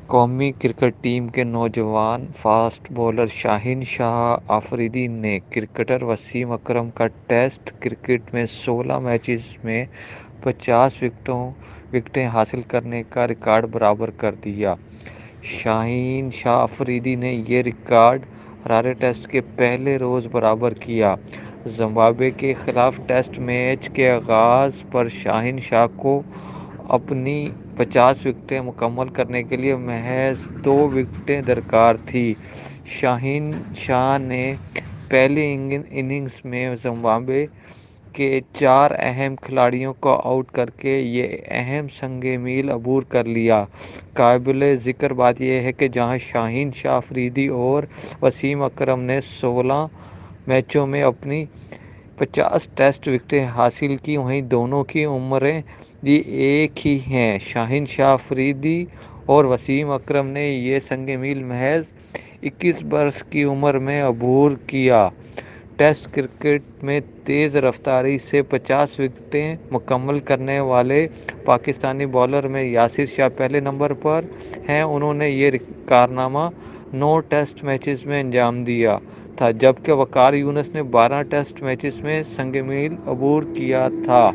قومی cricket team کے نوجوان فاسٹ بولر شاہین شاہ آفریدی نے کرکٹر وسیم اکرم کا ٹیسٹ کرکٹ میں 16 میچز میں 50 وکٹیں حاصل کرنے کا ریکارڈ برابر کر دیا۔ شاہین شاہ آفریدی نے یہ ریکارڈ ہرارے ٹیسٹ کے پہلے روز برابر کیا۔ زمبابوے کے خلاف ٹیسٹ میچ کے آغاز پر شاہین شاہ کو اپنی 50 وکٹیں مکمل کرنے کے لیے محض 2 وکٹیں درکار تھیں۔ شاہین شاہ نے پہلی اننگز میں زمبابوے کے 4 اہم کھلاڑیوں کو آؤٹ کر کے یہ اہم سنگ میل عبور کر لیا۔ قابل ذکر بات یہ ہے کہ جہاں شاہین شاہ آفریدی اور وسیم اکرم نے 16 میچوں میں اپنی 50 ٹیسٹ وکٹیں حاصل کی، وہیں دونوں کی عمریں بھی ایک ہی ہیں۔ شاہین شاہ آفریدی اور وسیم اکرم نے یہ سنگ میل محض 21 برس کی عمر میں عبور کیا۔ ٹیسٹ کرکٹ میں تیز رفتاری سے 50 وکٹیں مکمل کرنے والے پاکستانی بالر میں یاسر شاہ پہلے نمبر پر ہیں۔ انہوں نے یہ کارنامہ 9 ٹیسٹ میچز میں انجام دیا تھا، جبکہ وقار یونس نے 12 ٹیسٹ میچز میں سنگ میل عبور کیا تھا۔